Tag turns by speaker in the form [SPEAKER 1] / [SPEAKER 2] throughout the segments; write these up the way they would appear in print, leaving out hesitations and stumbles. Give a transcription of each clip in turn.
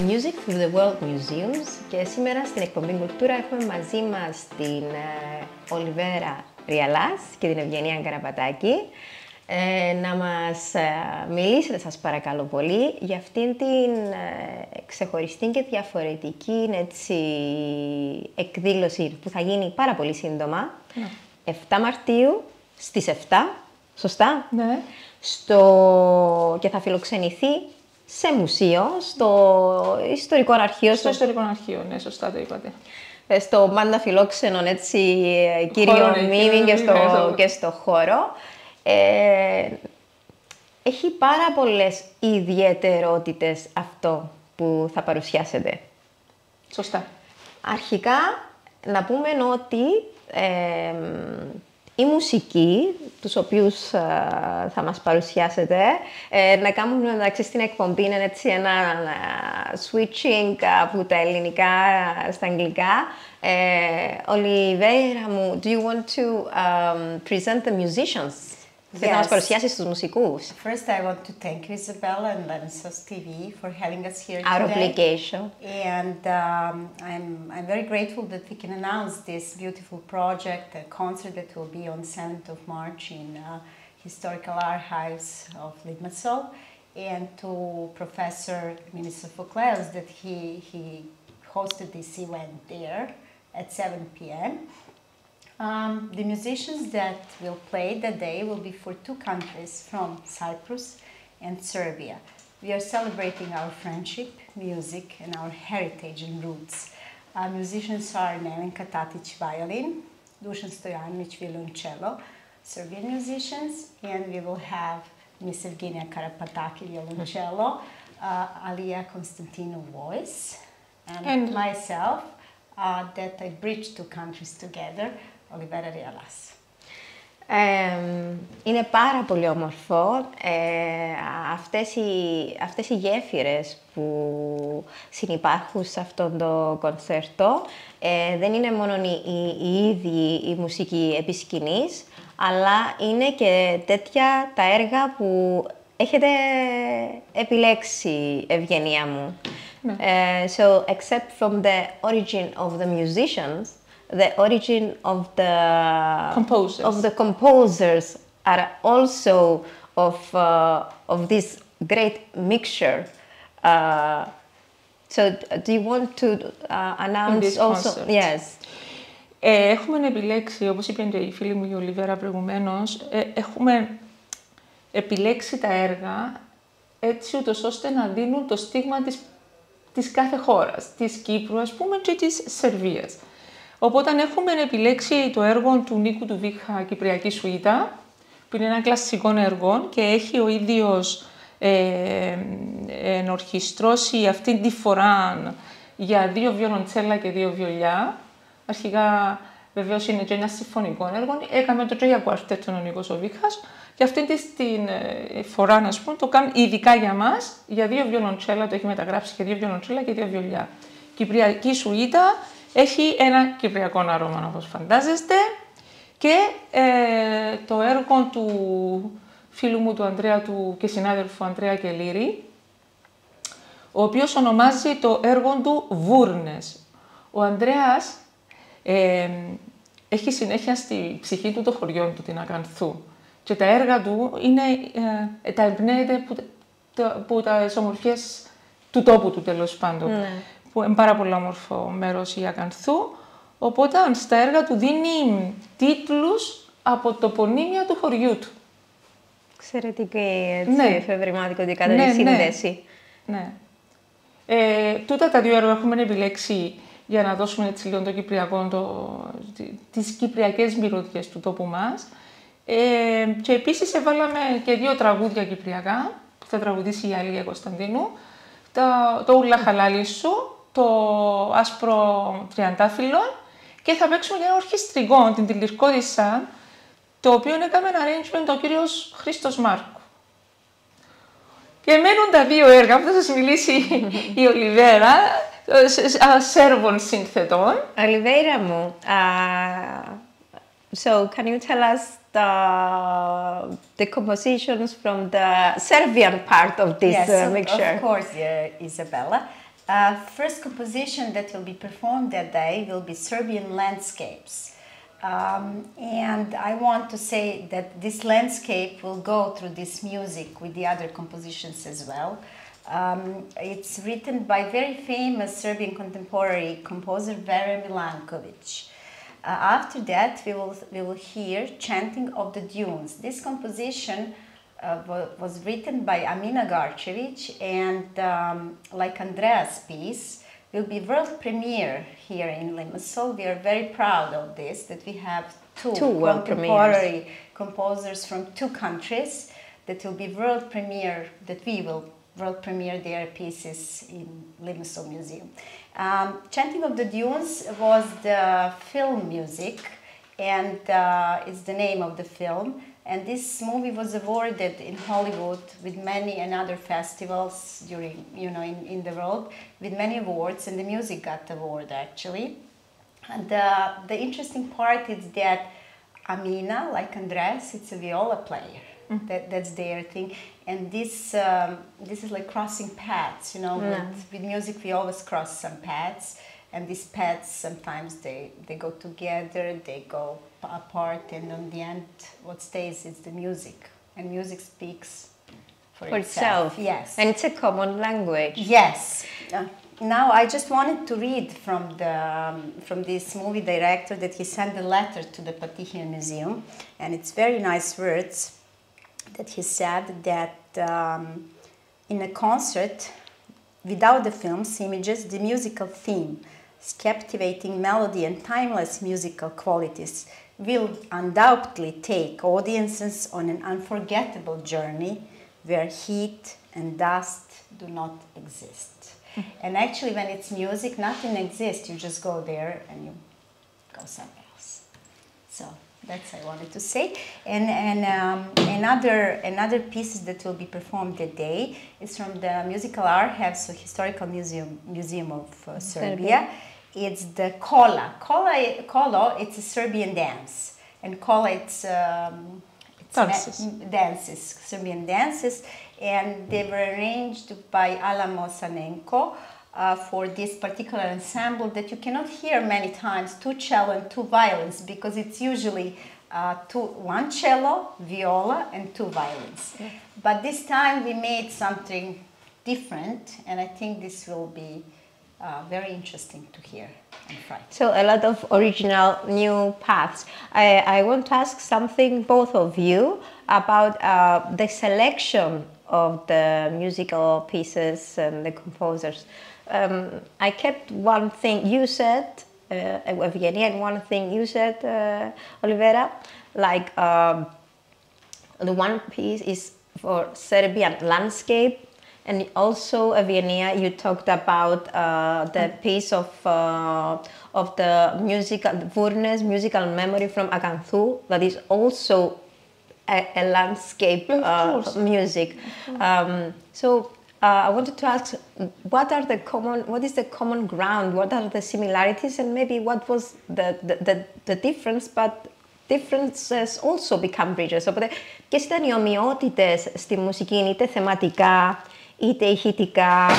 [SPEAKER 1] Music through the World Museums και σήμερα στην εκπομπή KULTURA έχουμε μαζί μας την Olivera Rialas και την Ευγενία Καραπατάκη να μας μιλήσετε, σας παρακαλώ πολύ, για αυτήν την ξεχωριστή και διαφορετική εκδήλωση που θα γίνει πάρα πολύ σύντομα, 7 Μαρτίου στις 7, σωστά?
[SPEAKER 2] Ναι.
[SPEAKER 1] Και θα φιλοξενηθεί σε μουσείο, στο ιστορικό αρχείο.
[SPEAKER 2] Στο ιστορικό αρχείο, ναι, σωστά το είπατε.
[SPEAKER 1] Στο πάντα φιλόξενο, κύριο μνήμη και στο χώρο. Έχει πάρα πολλές ιδιαιτερότητες αυτό που θα παρουσιάσετε.
[SPEAKER 2] Σωστά.
[SPEAKER 1] Αρχικά, να πούμε ότι η μουσική, τους οποίους θα μας παρουσιάσετε, να κάνουμε μεταξύ στην εκπομπή είναι έτσι ένα switching από τα ελληνικά στα αγγλικά. Ολιβέρα μου, do you want to present the musicians? Θες να μας παρουσιάσεις τους μουσικούς?
[SPEAKER 3] First, I want to thank you, Isabella and Lansos TV for having us here
[SPEAKER 1] Our
[SPEAKER 3] today.
[SPEAKER 1] obligation.
[SPEAKER 3] And I'm very grateful that we can announce this beautiful project, a concert that will be on 7th of March in Historical Archives of Limassol, and to Professor Minister Fokleos that he hosted this event there at 7 p.m. The musicians that will play that day will be for two countries from Cyprus and Serbia. We are celebrating our friendship, music, and our heritage and roots. Our musicians are Nevenka Tatic violin, Dusan Stojanovic violoncello, Serbian musicians, and we will have Miss Eugenia Karapataki violoncello, Alia Konstantinou voice, and myself, that I bridge two countries together, Olivera Rialas.
[SPEAKER 1] Είναι πάρα πολύ όμορφο. Αυτές οι γέφυρες που συνυπάρχουν σε αυτό το κονσέρτο δεν είναι μόνο οι ίδιοι η μουσική επί σκηνής, αλλά είναι και τέτοια τα έργα που έχετε επιλέξει, Ευγενία μου. So, except from the origin of the musicians, the origin of the composers are also of this great mixture. So, do you want to announce also?
[SPEAKER 2] Concert.
[SPEAKER 1] Yes.
[SPEAKER 2] Έχουμε επιλέξει, όπως είπε και η φίλη μου η Ολιβέρα προηγουμένως, έχουμε επιλέξει τα έργα έτσι ούτως ώστε να δίνουν το στίγμα της κάθε χώρας, της Κύπρου ας πούμε και της Σερβίας. Οπότε έχουμε επιλέξει το έργο του Νίκου του Βίχα Κυπριακή Σουίτα, που είναι ένα κλασικό έργο και έχει ο ίδιος ενορχιστρώσει αυτή τη φορά για 2 βιολοντσέλα και 2 βιολιά. Αρχικά βεβαίως είναι και ένα συμφωνικό έργο, έκαμε το και για κουαρτέτο ο Νίκος ο Βίχας και αυτή τη φορά να πούμε, το κάνει ειδικά για μας, για 2 βιολοντσέλα, το έχει μεταγράψει και 2 βιολοντσέλα και 2 βιολιά. Κυπριακή Σουίτα. Έχει ένα κυπριακό αρώμα, όπως φαντάζεστε, και το έργο του φίλου μου του Ανδρέα και συνάδελφου Ανδρέα Κελήρη, ο οποίος ονομάζει το έργο του Βούρνες. Ο Ανδρέας έχει συνέχεια στη ψυχή του το χωριό του, την Ακανθού, και τα έργα του τα εμπνέεται από τις ομορφιές του τόπου του, τέλος πάντων. Που είναι πάρα πολύ όμορφο μέρος η Ακανθού, οπότε στα έργα του δίνει τίτλους από τοπονύμια του χωριού του.
[SPEAKER 1] Εξαιρετική εφευρηματικότητα, σύνδεση.
[SPEAKER 2] Ναι. Τούτα τα 2 έργα έχουμε επιλέξει για να δώσουμε έτσι λίγο το κυπριακό, τις κυπριακές μυρωδιές του τόπου μας. Και επίσης έβαλαμε και 2 τραγούδια κυπριακά που θα τραγουδήσει η Αλία Κωνσταντίνου. Το Ούλα Χαλάλη Σου, το Άσπρο Τριαντάφυλλο, και θα παίξουμε για ένα ορχιστρικό, την Τηλιρκώδισσα, το οποίο έκαμε ένα arrangement ο κύριος Χρήστος Μάρκου. Και μένουν τα 2 έργα που θα σας μιλήσει η Ολιβέρα, Σέρβων σύνθετων.
[SPEAKER 1] Ολιβέρα μου, so can you tell us the compositions from the Serbian part of this mixture?
[SPEAKER 3] Of course, Isabella. First composition that will be performed that day will be Serbian landscapes. And I want to say that this landscape will go through this music with the other compositions as well. It's written by very famous Serbian contemporary composer Vera Milankovic. After that, we will hear Chanting of the Dunes. This composition was written by Amina Garcevic, and like Andrea's piece, will be world premiere here in Limassol. We are very proud of this, that we have two contemporary composers from two countries that will be world premiere, that we will world premiere their pieces in Limassol Museum. Chanting of the Dunes was the film music, and it's the name of the film. And this movie was awarded in Hollywood with many and other festivals during, in the world, with many awards, and the music got the award actually. And the interesting part is that Amina, like Andres, it's a viola player. That's their thing. And this is like crossing paths, with music we always cross some paths. And these paths, sometimes they go together, they go apart, and on the end, what stays is the music. And music speaks for itself.
[SPEAKER 1] Yes. And it's a common language.
[SPEAKER 3] Yes. Now, I just wanted to read from this movie director that he sent a letter to the Patihian Museum. And it's very nice words that he said that in a concert, without the film's images, the musical theme, captivating melody and timeless musical qualities will undoubtedly take audiences on an unforgettable journey where heat and dust do not exist. And actually, when it's music, nothing exists. You just go there and you go somewhere else. So that's what I wanted to say. And another pieces that will be performed that day is from the Musical Archives, so Historical Museum of Serbia. It's the kola. Kolo, it's a Serbian dance, and kola, it's dances, Serbian dances, and they were arranged by Alamo Sanenko for this particular ensemble that you cannot hear many times, 2 cello and 2 violins, because it's usually 1 cello, viola, and 2 violins. Yeah. But this time we made something different, and I think this will be very interesting to hear on Friday.
[SPEAKER 1] So a lot of original new paths. I want to ask something, both of you, about the selection of the musical pieces and the composers. I kept one thing you said, Eugenia, and one thing you said, Olivera, like the one piece is for Serbian landscape. And also, Eugenia, you talked about the piece of the musical, Vurnes musical memory from Akanthu, that is also a landscape music. So I wanted to ask, what is the common ground? What are the similarities, and maybe what was the difference? But differences also become bridges. Οπότε, ποιες ήταν οι ομοιότητες στη μουσική, είτε θεματικά, είτε ηχητικά,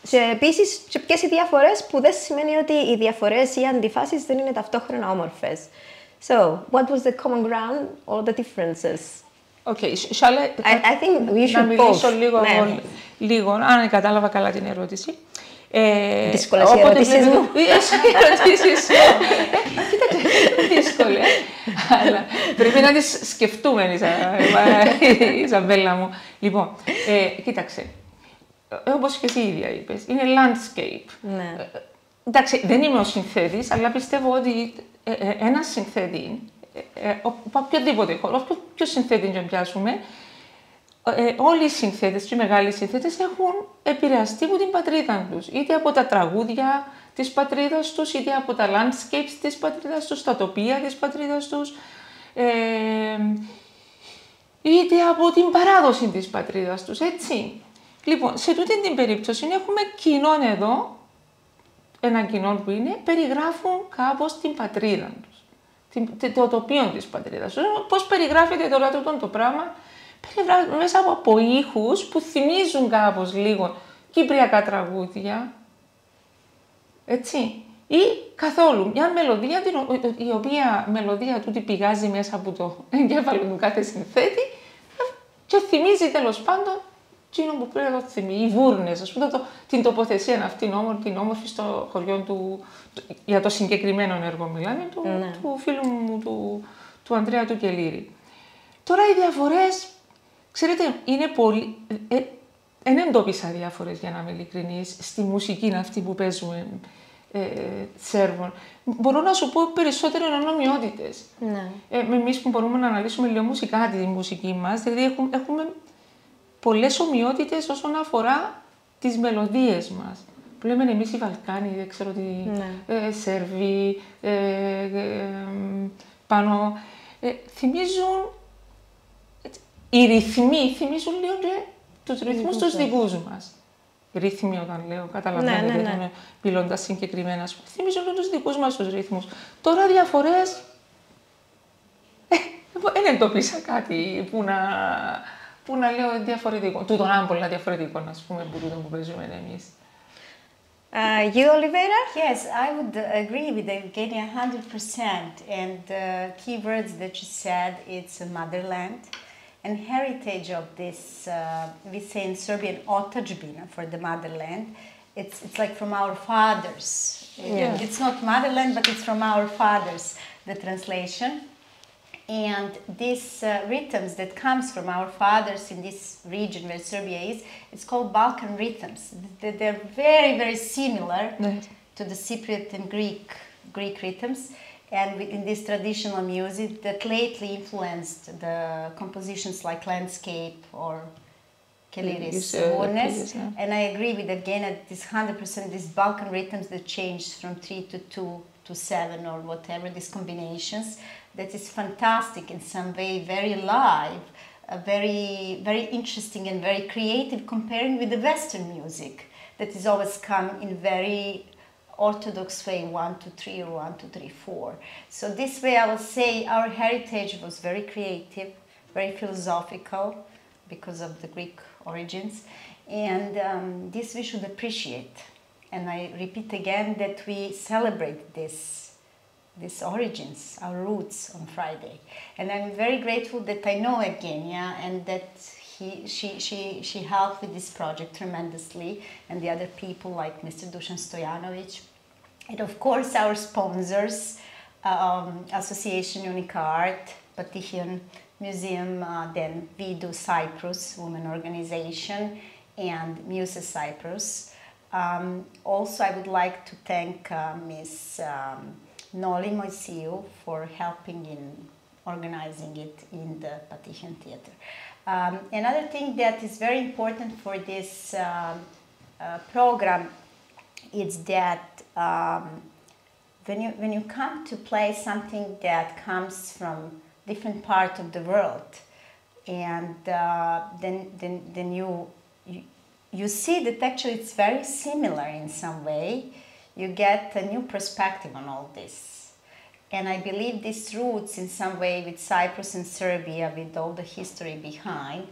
[SPEAKER 1] και επίσης ποιες οι διαφορές, που δεν σημαίνει ότι οι διαφορές ή οι αντιφάσεις δεν είναι ταυτόχρονα όμορφες. So, what was the common ground or the differences?
[SPEAKER 2] Okay,
[SPEAKER 1] I think we should
[SPEAKER 2] να μιλήσω λίγο, αν κατάλαβα καλά την ερώτηση.
[SPEAKER 1] Δύσκολες οι ερωτήσεις μου.
[SPEAKER 2] Κοίταξε, δύσκολες, αλλά πρέπει να τις σκεφτούμε, Ιζαμπέλα μου. Λοιπόν, κοίταξε, όπως και εσύ ίδια είπες, είναι landscape.
[SPEAKER 1] Ναι.
[SPEAKER 2] Εντάξει, δεν είμαι ο συνθέτης, αλλά πιστεύω ότι ένας συνθέτη, οποιοδήποτε χώρο, ποιο συνθέτη να πιάσουμε, όλοι οι συνθέτες και οι μεγάλοι συνθέτες έχουν επηρεαστεί από την πατρίδα τους, είτε από τα τραγούδια της πατρίδας τους, είτε από τα landscapes της πατρίδας τους, τα τοπία της πατρίδας τους, είτε από την παράδοση της πατρίδας τους, έτσι. Λοιπόν, σε τούτη την περίπτωση έχουμε κοινών εδώ, ένα κοινό που είναι, περιγράφουν κάπως την πατρίδα τους, το τοπίο της πατρίδας τους. Πώς περιγράφεται τώρα το πράγμα, μέσα από ήχους που θυμίζουν κάπως λίγο κυπριακά τραγούδια, έτσι, ή καθόλου μια μελωδία, η οποία μελωδία τούτη πηγάζει μέσα από το εγκέφαλο του κάθε συνθέτη και θυμίζει τέλος πάντων εκείνο που πρέπει να το θυμίζει, οι βούρνες, ας πούμε, την τοποθεσία αυτήν όμορφη στο χωριό του, για το συγκεκριμένο έργο μιλάμε, του φίλου μου, του Ανδρέα του Κελήρη. Τώρα οι διαφορές, ξέρετε, είναι πολύ... Δεν εντόπισα διάφορες, για να είμαι ειλικρινής, στη μουσική αυτή που παίζουμε Σέρβων. Μπορώ να σου πω περισσότερο ομοιότητες.
[SPEAKER 1] Ναι.
[SPEAKER 2] Εμείς που μπορούμε να αναλύσουμε λίγο μουσικά τη μουσική μας, δηλαδή έχουμε πολλές ομοιότητες όσον αφορά τις μελωδίες μας. Που λέμε εμείς οι Βαλκάνοι, δεν ξέρω τι, Σέρβοι, πάνω, θυμίζουν, οι ρυθμοί θυμίζουν λίγο τους ρυθμούς τους δικούς μας. Ρύθμοι όταν λέω, καταλαβαίνετε, μιλώντας συγκεκριμένα, θυμίζουν τους δικούς μας τους ρυθμούς. Τώρα διαφορές, δεν εντοπίσα κάτι που να λέω διαφορετικό, τούτον αν πολλά διαφορετικό, ας πούμε, που παίζουμε εμείς.
[SPEAKER 1] You, Olivera?
[SPEAKER 3] Yes, I would agree with Eugenia 100%. And the key words that she said, it's a motherland. And heritage of this, we say in Serbian, otačbina for the motherland. It's like from our fathers. Yeah. It's not motherland, but it's from our fathers, the translation. And these rhythms that comes from our fathers in this region where Serbia is, it's called Balkan rhythms. They're very, very similar to the Cypriot and Greek rhythms. And in this traditional music that lately influenced the compositions like Landscape or Keliri's Warnes. And I agree with again at this 100%, these Balkan rhythms that changed from 3 to 2 to 7 or whatever, these combinations, that is fantastic in some way, very live, very, very interesting and very creative comparing with the Western music that is always come in very orthodox way, 1 to 3 or 1 to 3, 4. So this way I will say our heritage was very creative, very philosophical because of the Greek origins, and this we should appreciate. And I repeat again that we celebrate these origins, our roots on Friday. And I'm very grateful that I know Eugenia and that she helped with this project tremendously, and the other people like Mr. Dusan Stojanovic, and of course our sponsors, Association Unique Art, Patihian Museum, then We Do Cyprus, Women Organization, and Muse Cyprus. Also, I would like to thank Ms. Noli Moisiu for helping in organizing it in the Patihian Theater. Another thing that is very important for this program is that when you come to play something that comes from different part of the world, and then you see that actually it's very similar in some way, you get a new perspective on all this. And I believe these roots in some way with Cyprus and Serbia, with all the history behind,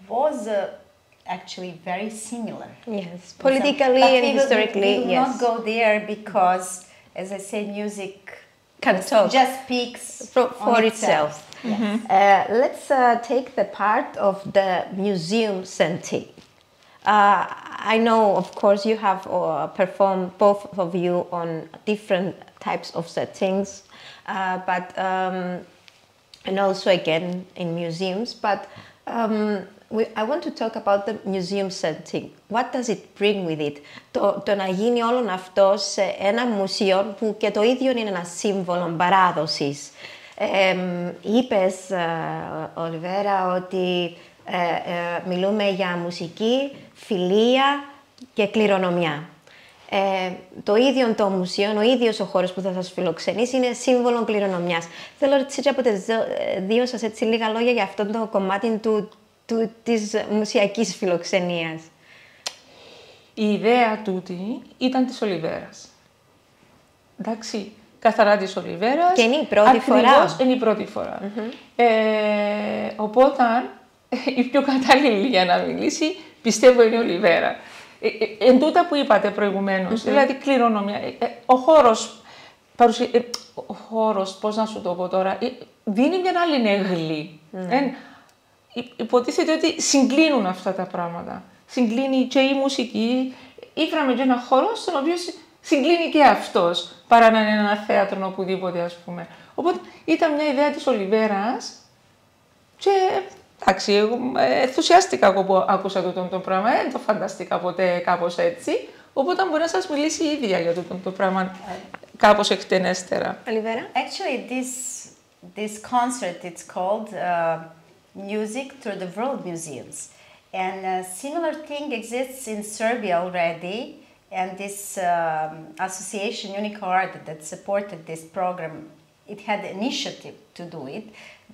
[SPEAKER 3] was actually very similar.
[SPEAKER 1] Yes, politically and historically,
[SPEAKER 3] we will not go there because, as I say, music just speaks
[SPEAKER 1] for itself.
[SPEAKER 3] Yes.
[SPEAKER 1] Let's take the part of the museum setting. I know, of course, you have performed, both of you, on different types of settings, but and also again in museums. But I want to talk about the museum setting. What does it bring with it? Το να γίνει όλο αυτό σε ένα μουσείο που και το ίδιο είναι ένα σύμβολο παράδοσης. Είπες, Ολιβέρα, ότι μιλούμε για μουσική, φιλία και κληρονομιά. Το ίδιο το μουσείο, ο ίδιος ο χώρος που θα σας φιλοξενήσει είναι σύμβολο κληρονομιάς. Θέλω έτσι από τις δύο σας έτσι λίγα λόγια για αυτό το κομμάτι της μουσιακής φιλοξενίας.
[SPEAKER 2] Η ιδέα τούτη ήταν της Ολιβέρας. Εντάξει, καθαρά της Ολιβέρας.
[SPEAKER 1] Και είναι η πρώτη φορά.
[SPEAKER 2] Είναι η πρώτη φορά. Οπότε η πιο κατάλληλη για να μιλήσει, πιστεύω, είναι η Ολιβέρα. Εν τούτα που είπατε προηγουμένως, δηλαδή κληρονομιά, ο χώρος, πώς να σου το πω τώρα, δίνει μια άλλη έγκλη. Υποτίθεται ότι συγκλίνουν αυτά τα πράγματα. Συγκλίνει και η μουσική, ήφραμε και ένα χώρο στον οποίο συγκλίνει και αυτός, παρά να είναι ένα θέατρο οπουδήποτε, ας πούμε. Οπότε ήταν μια ιδέα της Ολιβέρας και εντάξει, εγώ ενθουσιάστηκα εγώ που άκουσα το πράγμα, δεν το φανταστήκα ποτέ κάπως έτσι, οπότε μπορεί να σας μιλήσει η ίδια για το πράγμα κάπως εκτενέστερα.
[SPEAKER 1] Ολιβέρα?
[SPEAKER 3] Actually, this concert, it's called Music Through the World Museums. And a similar thing exists in Serbia already. And this association, Unico Art, that supported this program, it had the initiative to do it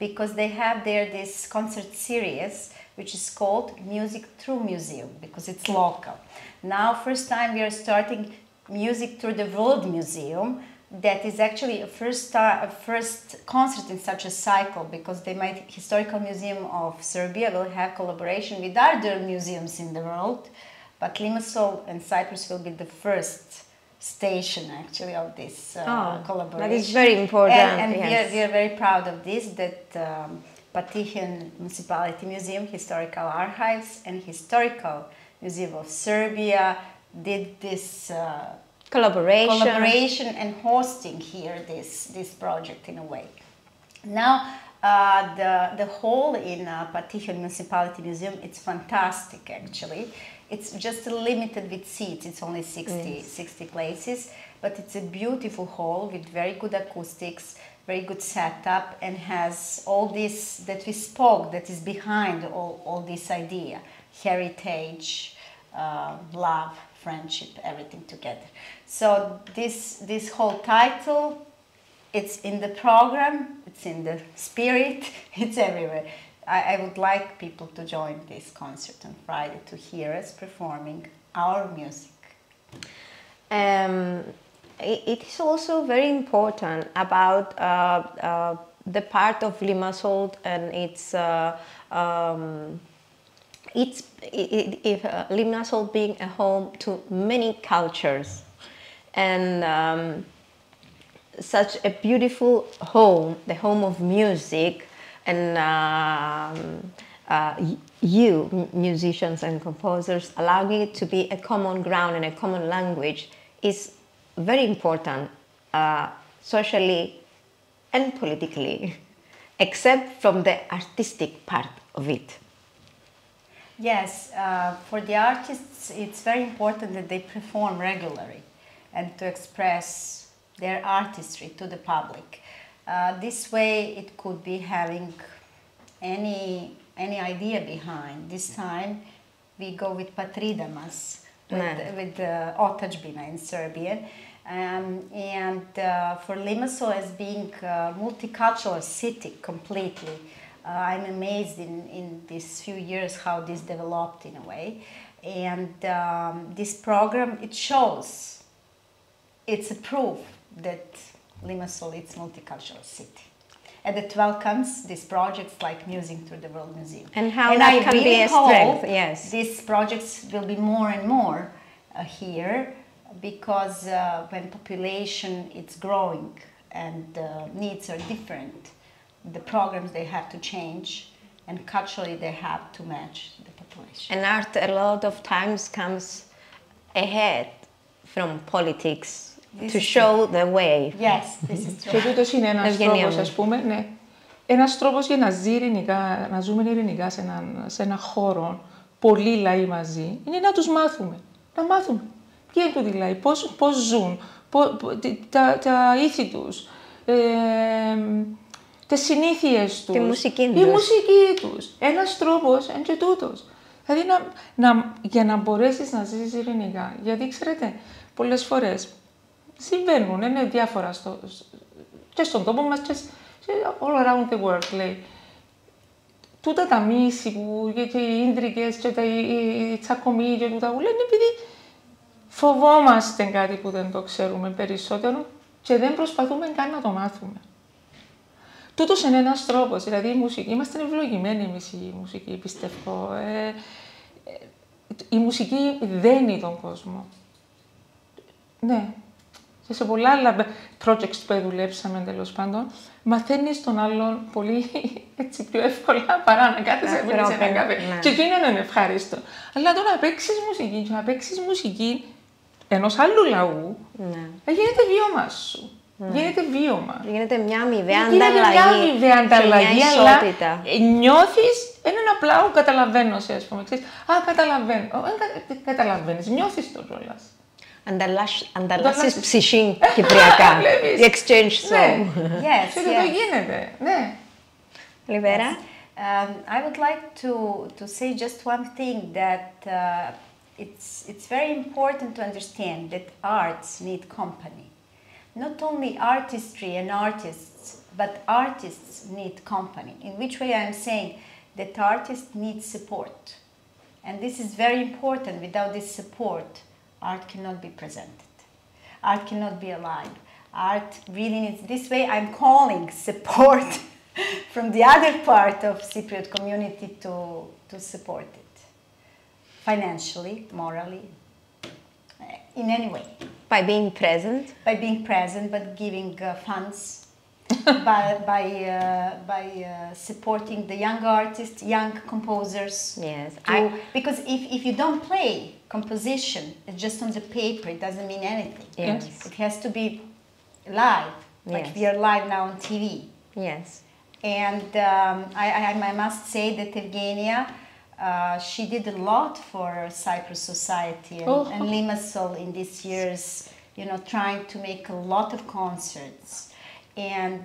[SPEAKER 3] because they have there this concert series which is called Music Through Museum because it's local. Now, first time we are starting Music Through the World Museum. That is actually a first concert in such a cycle because the Historical Museum of Serbia will have collaboration with other museums in the world. But Limassol and Cyprus will be the first station actually of this collaboration.
[SPEAKER 1] That is very important.
[SPEAKER 3] And
[SPEAKER 1] yes.
[SPEAKER 3] we are very proud of this, that Patihin Municipality Museum, Historical Archives and Historical Museum of Serbia did this collaboration and hosting here this project in a way. Now, the hall in Patihin Municipality Museum, it's fantastic actually. It's just limited with seats, it's only 60 places, but it's a beautiful hall with very good acoustics, very good setup, and has all this that we spoke, that is behind all this idea, heritage, love, friendship, everything together. So this whole title, it's in the program, it's in the spirit, it's everywhere. I would like people to join this concert on Friday to hear us performing our music.
[SPEAKER 1] It is also very important about the part of Limassol and Limassol being a home to many cultures and such a beautiful home, the home of music. And you, musicians and composers, allowing it to be a common ground and a common language is very important, socially and politically, except from the artistic part of it.
[SPEAKER 3] Yes, for the artists, it's very important that they perform regularly and to express their artistry to the public. This way, it could be having any idea behind. This time, we go with Patridamas, with Otadžbina in Serbian. And for Limassol as being a multicultural city completely, I'm amazed in these few years how this developed in a way. And this program, it shows, it's a proof that Limassol is a multicultural city. And it welcomes these projects like Music Through the World Museum.
[SPEAKER 1] And how that can be a strength, yes.
[SPEAKER 3] These projects will be more and more here because when population is growing and needs are different, the programs they have to change and culturally they have to match the population.
[SPEAKER 1] And art a lot of times comes ahead from politics. To show the way.
[SPEAKER 3] Yes, this is true.
[SPEAKER 2] Και τούτος είναι ένας τρόπος, ας πούμε, ναι. Ένας τρόπος για να ζει ειρηνικά, να ζούμε ειρηνικά σε έναν χώρο, πολλοί λαοί μαζί, είναι να τους μάθουμε. Να μάθουμε. Ποιοι είναι τούτοι λαοί, πώς ζουν, τα ήθη τους, τις συνήθειες τους.
[SPEAKER 1] Τη μουσική τους.
[SPEAKER 2] Η μουσική τους. Ένας τρόπος είναι και τούτος. Δηλαδή, για να μπορέσεις να ζήσεις ειρηνικά. Γιατί, ξέρετε, πολλές φορές συμβαίνουν, είναι διάφορα και στον τόπο μας και all around the world, λέει. Τούτα τα μίση και οι ίντρικες και οι τσακωμοί και τούτα που λένε επειδή φοβόμαστε κάτι που δεν το ξέρουμε περισσότερο και δεν προσπαθούμε καν να το μάθουμε. τούτος είναι ένας τρόπος, δηλαδή η μουσική, είμαστε ευλογημένοι εμείς οι μουσικοί, πιστεύω. Η μουσική δένει τον κόσμο. Ναι. Και σε πολλά άλλα projects που δουλέψαμε, τέλος πάντων, μαθαίνεις τον άλλον πολύ έτσι, πιο εύκολα παρά να κάθεσαι να πίνεις ένα καφέ. Ναι. Και εκείνο είναι ευχάριστο. Αλλά τώρα να παίξεις μουσική και να παίξεις μουσική ενός άλλου λαού, γίνεται βίωμα σου. Γίνεται βίωμα.
[SPEAKER 1] Γίνεται μια αμοιβαία
[SPEAKER 2] ανταλλαγή, αλλά νιώθεις έναν απλά καταλαβαίνω, ας πούμε. Καταλαβαίνω. Καταλαβαίνεις, νιώθεις το κιόλας.
[SPEAKER 1] Ανταλλάσσεις ψυχή κυπριακά. The exchange song.
[SPEAKER 3] Yes,
[SPEAKER 2] και το γίνεται. Ναι.
[SPEAKER 1] Olivera?
[SPEAKER 3] I would like to say just one thing, that it's very important to understand that arts need company. Not only artistry and artists, but artists need company. In which way I'm saying that artists need support. And this is very important. Without this support, art cannot be presented. Art cannot be alive. Art really needs, this way I'm calling support from the other part of Cypriot community to support it. Financially, morally, in any way.
[SPEAKER 1] By being present?
[SPEAKER 3] By being present, but giving funds, by supporting the young artists, young composers.
[SPEAKER 1] Yes.
[SPEAKER 3] Because if you don't play composition, it's just on the paper, it doesn't mean anything.
[SPEAKER 1] Yes.
[SPEAKER 3] It has to be live, like we are live now on TV.
[SPEAKER 1] Yes.
[SPEAKER 3] And I must say that Eugenia, she did a lot for Cyprus society and Limassol in these years, you know, trying to make a lot of concerts. And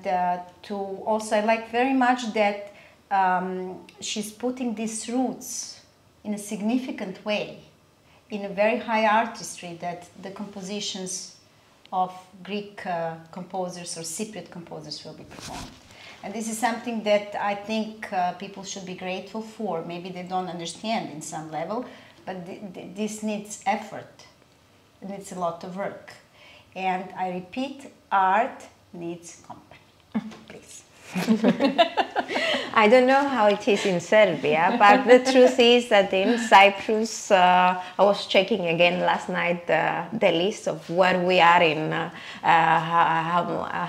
[SPEAKER 3] to also, I like very much that she's putting these roots in a significant way, in a very high artistry, that the compositions of Greek composers or Cypriot composers will be performed. And this is something that I think people should be grateful for. Maybe they don't understand in some level, but this needs effort. It needs a lot of work. And I repeat, art needs company. Please.
[SPEAKER 1] I don't know how it is in Serbia, but the truth is that in Cyprus, I was checking again last night the list of where we are in,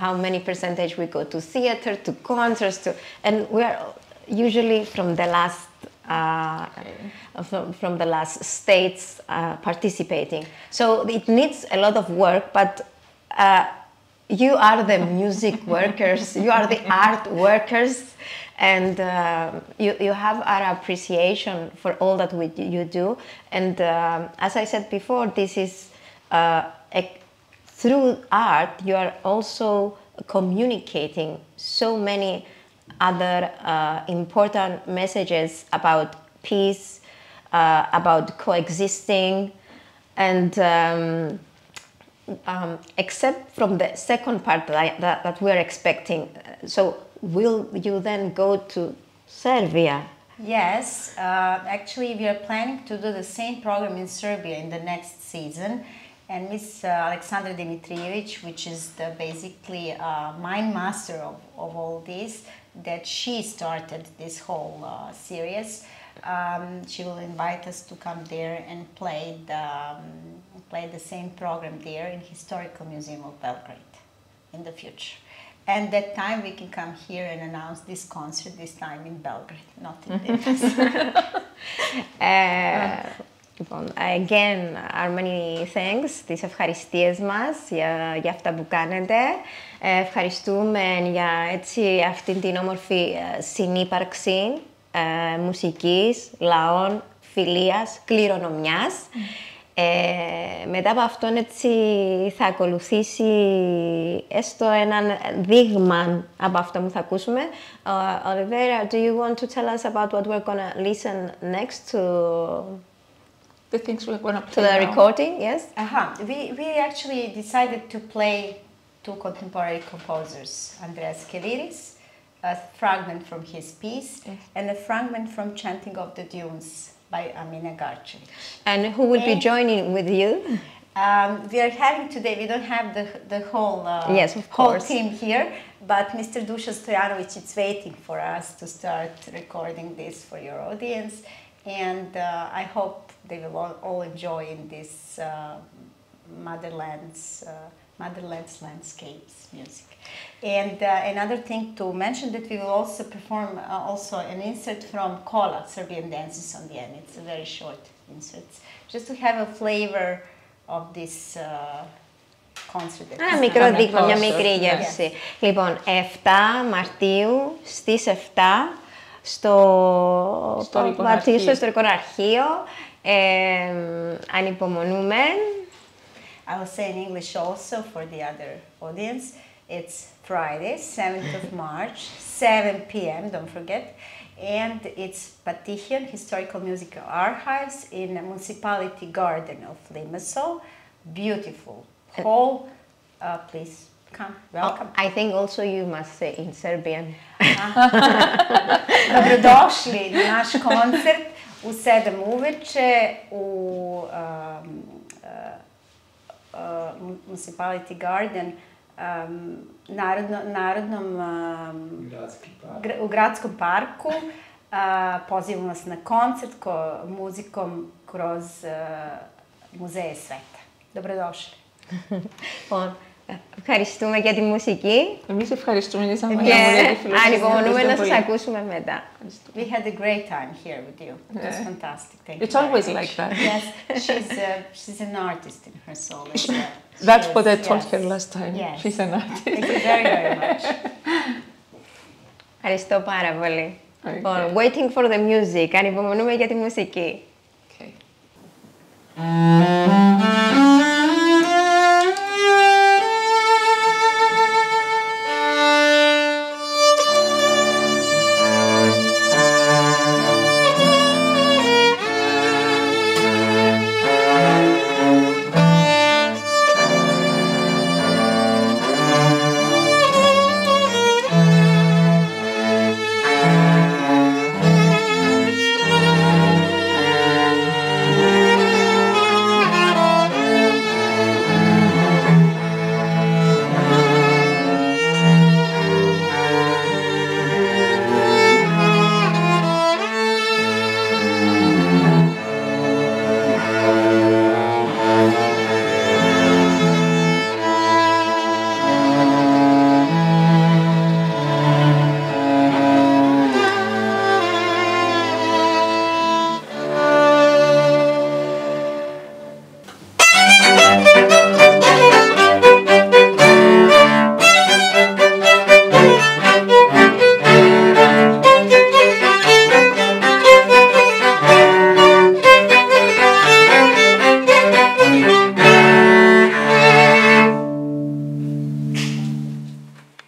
[SPEAKER 1] how many percentage we go to theater, to concerts, and we are usually from the last states participating. So it needs a lot of work, but you are the music workers, you are the art workers, and you have our appreciation for all that you do. And as I said before, this is through art you are also communicating so many other important messages about peace, about coexisting, and except from the second part that we are expecting. So will you then go to Serbia?
[SPEAKER 3] Yes, actually we are planning to do the same program in Serbia in the next season. And Miss Alexandra Dimitrijevic, which is the basically mind master of all this, that she started this whole series. She will invite us to come there and play the same program there in Historical Museum of Belgrade in the future. And that time we can come here and announce this concert, this time in Belgrade, not in Limassol.
[SPEAKER 1] Again, our many thanks, τις ευχαριστίες μας για αυτά που κάνετε. Ευχαριστούμε για έτσι αυτήν την όμορφη συνύπαρξη μουσικής, λαών, φιλίας, κληρονομιάς. Μετά από αυτόν έτσι θα ακολουθήσει έστω έναν δείγμα από αυτό που θα ακούσουμε. Olivera, do you want to tell us about what we're going to listen next to
[SPEAKER 2] The things we're going to play
[SPEAKER 1] to the
[SPEAKER 2] now.
[SPEAKER 1] recording? Yes?
[SPEAKER 3] We actually decided to play two contemporary composers, Andreas Keliris, a fragment from his piece, and a fragment from Chanting of the Dunes by Amina Garcevic.
[SPEAKER 1] And who will be joining with you?
[SPEAKER 3] We are having today, we don't have the whole,
[SPEAKER 1] yes, of
[SPEAKER 3] whole
[SPEAKER 1] course.
[SPEAKER 3] team here, but Mr. Duša Stojanović is waiting for us to start recording this for your audience. And I hope they will all enjoy in this Motherland's landscapes music. And another thing to mention that we will also perform also an insert from Kola, Serbian dances on the end. It's a very short insert, just to have a flavor of this concert.
[SPEAKER 1] Ένα μικρό δείγμα, μια μικρή γεύση. Λοιπόν, 7 Μαρτίου στις 7 στο Ιστορικό Αρχείο. Ανυπομονούμε.
[SPEAKER 3] I will say in English also for the other audience. It's Friday, 7th of March, 7 p.m., don't forget. And it's Patihian Historical Musical Archives in the Municipality Garden of Limassol. Beautiful hall. Please come, welcome.
[SPEAKER 1] I think also you must say in Serbian.
[SPEAKER 3] Dobrodošli na naš koncert u 7 uveče u Municipality Garden, u gradskom parku. Pozivamo vas na koncert muzikom kroz muzeje sveta. Dobrodošli.
[SPEAKER 1] Ευχαριστούμε για τη μουσική.
[SPEAKER 2] Εμείς ευχαριστούμε για τη
[SPEAKER 1] ανυπομονούμε να σας ακούσουμε μετά.
[SPEAKER 3] We had a great time here with you. It was fantastic. Thank you.
[SPEAKER 2] It's always like that.
[SPEAKER 3] Yes, she's an artist in her soul.
[SPEAKER 2] That's what I told her last time.
[SPEAKER 3] Yes.
[SPEAKER 2] She's an artist.
[SPEAKER 3] Thank you very, very much.
[SPEAKER 1] Ευχαριστώ πάρα πολύ. Waiting for the music. Ανυπομονούμε για τη μουσική.
[SPEAKER 2] Okay.